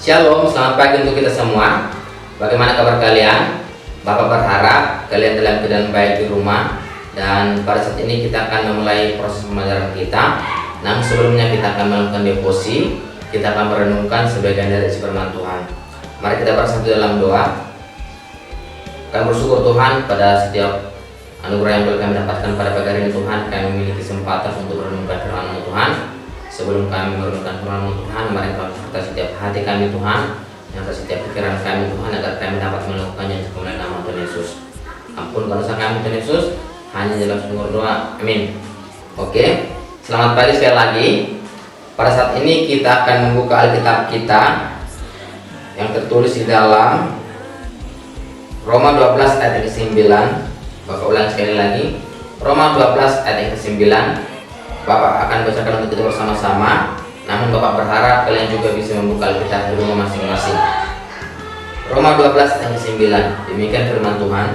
Shalom, selamat pagi untuk kita semua. Bagaimana kabar kalian? Bapak berharap kalian dalam keadaan baik di rumah. Dan pada saat ini kita akan memulai proses pembelajaran kita. Namun sebelumnya kita akan melakukan devosi. Kita akan merenungkan sebagian dari isi firman Tuhan. Mari kita bersatu dalam doa. Kami bersyukur Tuhan pada setiap anugerah yang kami dapatkan pada pagi hari ini Tuhan. Kami memiliki kesempatan untuk merenungkan firman Tuhan. Sebelum kami merenungkan firman Tuhan, mari kami serta setiap hati kami Tuhan, yang setiap pikiran kami Tuhan, agar kami dapat melakukannya untuk kemuliaan nama Tuhan Yesus. Ampunkan dosa kami Tuhan Yesus, hanya dalam sumber doa. Amin. Oke, selamat pagi sekali lagi. Pada saat ini kita akan membuka Alkitab kita yang tertulis di dalam Roma 12 ayat ke-9. Bapak ulang sekali lagi. Roma 12 ayat ke-9. Bapak akan bacakan untuk kita bersama-sama. Namun Bapak berharap kalian juga bisa membuka Alkitab di rumah masing-masing. Roma 12 ayat 9. Demikian firman Tuhan.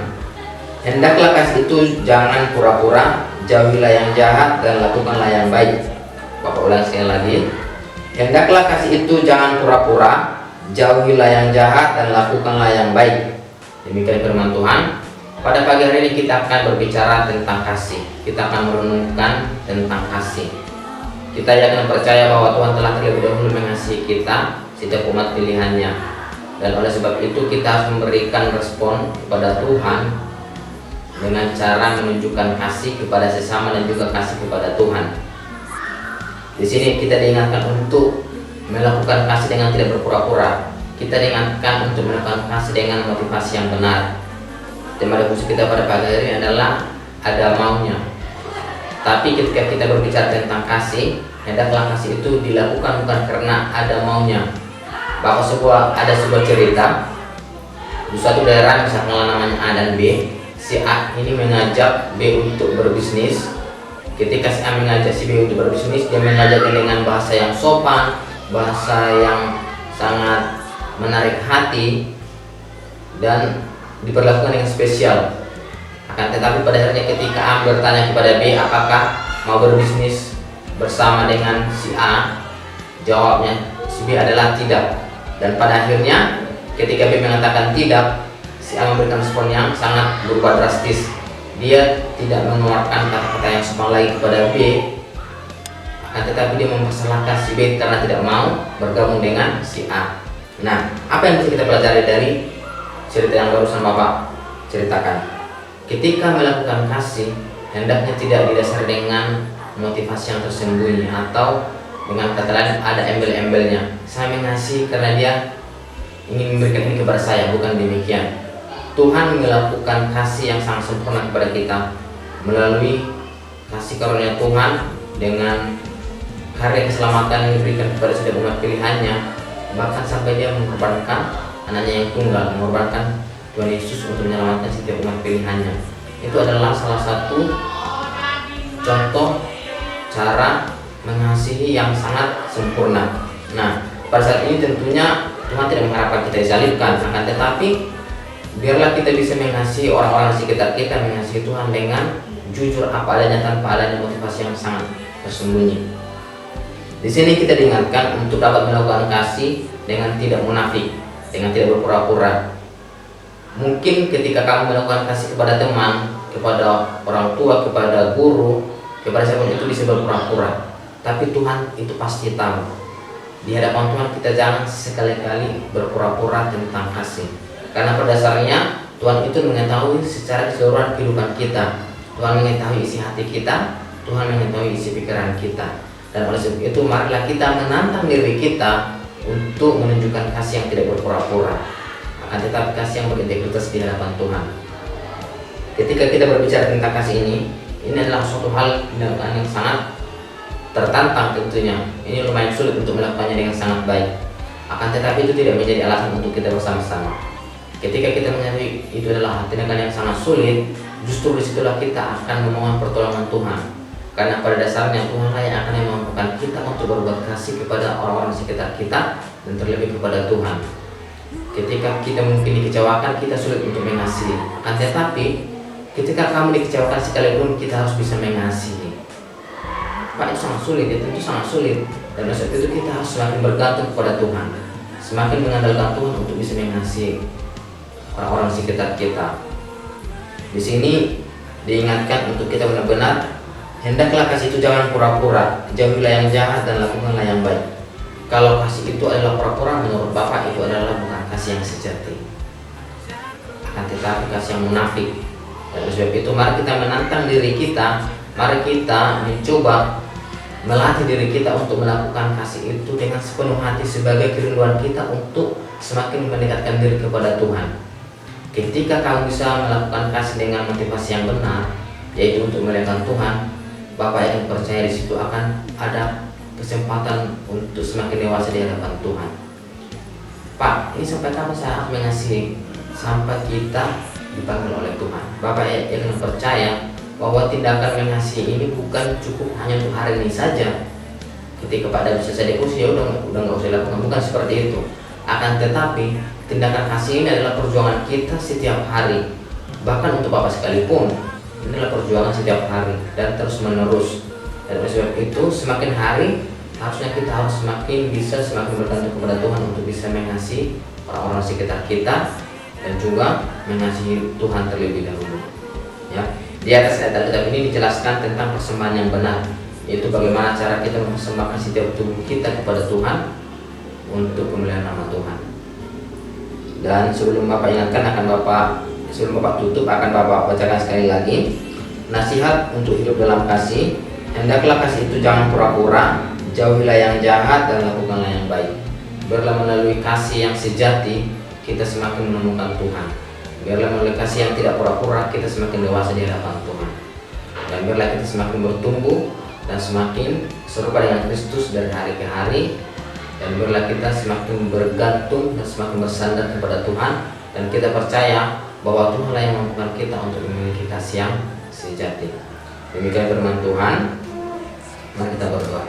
Hendaklah kasih itu jangan pura-pura, jauhilah yang jahat dan lakukanlah yang baik. Bapak ulang sekali lagi. Hendaklah kasih itu jangan pura-pura, jauhilah yang jahat dan lakukanlah yang baik. Demikian firman Tuhan. Pada pagi hari ini kita akan berbicara tentang kasih. Kita akan merenungkan tentang kasih. Kita yakin percaya bahwa Tuhan telah terlebih dahulu mengasihi kita, setiap umat pilihannya. Dan oleh sebab itu kita harus memberikan respon kepada Tuhan dengan cara menunjukkan kasih kepada sesama dan juga kasih kepada Tuhan. Di sini kita diingatkan untuk melakukan kasih dengan tidak berpura-pura. Kita diingatkan untuk melakukan kasih dengan motivasi yang benar. Tema devosi kita pada pagi hari ini adalah ada maunya. Tapi ketika kita berbicara tentang kasih, hendaklah kasih itu dilakukan bukan karena ada maunya. Bahwa ada sebuah cerita di suatu daerah, misalnya namanya A dan B. Si A ini mengajak B untuk berbisnis. Ketika si A mengajak si B untuk berbisnis, dia mengajaknya dengan bahasa yang sopan, bahasa yang sangat menarik hati, dan diperlakukan dengan spesial. Akan tetapi pada akhirnya ketika A bertanya kepada B apakah mau berbisnis bersama dengan si A, jawabnya si B adalah tidak. Dan pada akhirnya ketika B mengatakan tidak, si A memberikan respon yang sangat berubah drastis. Dia tidak mengeluarkan kata-kata yang sopan lagi kepada B, akan tetapi dia mempersalahkan si B karena tidak mau bergabung dengan si A. Nah, apa yang bisa kita pelajari dari cerita yang barusan Bapak ceritakan? Ketika melakukan kasih, hendaknya tidak didasari dengan motivasi yang tersembunyi, atau dengan kata lain ada embel-embelnya. Saya mengasihi karena dia ingin memberikan ini kepada saya, bukan demikian. Tuhan melakukan kasih yang sangat sempurna kepada kita melalui kasih karunia Tuhan dengan karya keselamatan yang diberikan kepada setiap umat pilihannya, bahkan sampai dia mengorbankan anaknya yang tunggal, mengorbankan Tuhan Yesus untuk menyelamatkan setiap umat pilihannya. Itu adalah salah satu contoh cara mengasihi yang sangat sempurna. Nah, pada saat ini tentunya Tuhan tidak mengharapkan kita disalibkan, akan tetapi biarlah kita bisa mengasihi orang-orang sekitar kita, mengasihi Tuhan dengan jujur apa adanya tanpa adanya motivasi yang sangat tersembunyi. Di sini kita diingatkan untuk dapat melakukan kasih dengan tidak munafik, dengan tidak berpura-pura. Mungkin ketika kamu melakukan kasih kepada teman, kepada orang tua, kepada guru, kepada siapapun itu bisa berpura-pura. Tapi Tuhan itu pasti tahu. Di hadapan Tuhan kita jangan sekali-kali berpura-pura tentang kasih. Karena pada dasarnya Tuhan itu mengetahui secara keseluruhan kehidupan kita. Tuhan mengetahui isi hati kita, Tuhan mengetahui isi pikiran kita. Dan oleh sebab itu marilah kita menantang diri kita untuk menunjukkan kasih yang tidak berpura-pura, akan tetapi kasih yang berintegritas di hadapan Tuhan. Ketika kita berbicara tentang kasih ini adalah suatu hal yang sangat tertantang tentunya. Ini lumayan sulit untuk melakukannya dengan sangat baik. Akan tetapi itu tidak menjadi alasan untuk kita bersama-sama. Ketika kita menyadari itu adalah tindakan yang sangat sulit, justru disitulah kita akan memohon pertolongan Tuhan. Karena pada dasarnya Tuhan yang akan memampukan kita untuk berbuat kasih kepada orang-orang sekitar kita dan terlebih kepada Tuhan. Ketika kita mungkin dikecewakan, kita sulit untuk mengasihi. Akan tetapi ketika kamu dikecewakan sekalipun, kita harus bisa mengasihi. Pak, itu sangat sulit, ya tentu sangat sulit. Dan oleh sebab itu kita harus semakin bergantung kepada Tuhan. semakin mengandalkan Tuhan untuk bisa mengasihi orang-orang sekitar kita. Di sini diingatkan untuk kita benar-benar hendaklah kasih itu jangan pura-pura, jauhilah yang jahat dan lakukanlah yang baik. Kalau kasih itu adalah pura-pura, menurut Bapak itu adalah bukan kasih yang sejati, akan tetapi kasih yang munafik. Dan oleh sebab itu mari kita menantang diri kita, mari kita mencoba melatih diri kita untuk melakukan kasih itu dengan sepenuh hati sebagai kerinduan kita untuk semakin mendekatkan diri kepada Tuhan. Ketika kamu bisa melakukan kasih dengan motivasi yang benar, yaitu untuk memuliakan Tuhan, Bapak yang percaya di situ akan ada kesempatan untuk semakin dewasa di hadapan Tuhan. Pak, ini sampai kapan saya harus mengasihi? Sampai kita dipanggil oleh Tuhan. Bapak yang percaya bahwa tindakan mengasihi ini bukan cukup hanya untuk hari ini saja. Ketika Pak David selesai diskusi, ya udah nggak usah lakukan, bukan seperti itu. Akan tetapi tindakan kasih ini adalah perjuangan kita setiap hari. Bahkan untuk Bapak sekalipun, ini adalah perjuangan setiap hari dan terus menerus. Dan oleh sebab itu semakin hari harusnya kita harus semakin bergantung kepada Tuhan untuk bisa mengasihi orang-orang sekitar kita dan juga mengasihi Tuhan terlebih dahulu. Ya, di atas ayat Alkitab ini dijelaskan tentang persembahan yang benar, yaitu bagaimana cara kita mempersembahkan setiap tubuh kita kepada Tuhan untuk kemuliaan nama Tuhan. Dan sebelum Bapak tutup akan Bapak bacakan sekali lagi nasihat untuk hidup dalam kasih. Hendaklah kasih itu jangan pura-pura, jauhilah yang jahat dan lakukanlah yang baik. Biarlah melalui kasih yang sejati kita semakin menemukan Tuhan. Biarlah melalui kasih yang tidak pura-pura kita semakin dewasa di hadapan Tuhan. Dan biarlah kita semakin bertumbuh dan semakin serupa dengan Kristus dari hari ke hari. Dan biarlah kita semakin bergantung dan semakin bersandar kepada Tuhan. Dan kita percaya bahwa Tuhanlah yang memampukan kita untuk memiliki kasih yang sejati. Demikian firman Tuhan. Mari kita berdoa.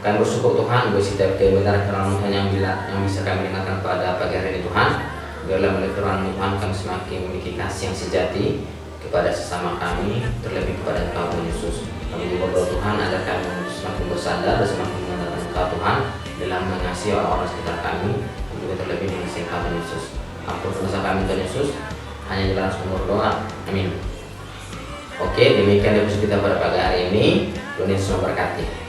Kami bersyukur Tuhan buat setiap kebenaran firman Tuhan yang bisa kami dengarkan pada pagi hari ini Tuhan. Biarlah melalui firman Tuhan kami semakin memiliki kasih yang sejati kepada sesama kami, terlebih kepada Engkau Tuhan Yesus. Kami juga berdoa Tuhan agar kami semakin bersandar dan semakin mengandalkan Engkau Tuhan dalam mengasihi orang-orang sekitar kami, dan juga terlebih mengasihi Engkau Tuhan Yesus. Ampun dosa kami Tuhan Yesus, hanya jalan sumber doa. Amin. Oke, demikian episode kita pada pagi hari ini. Tuhan Yesus memberkati.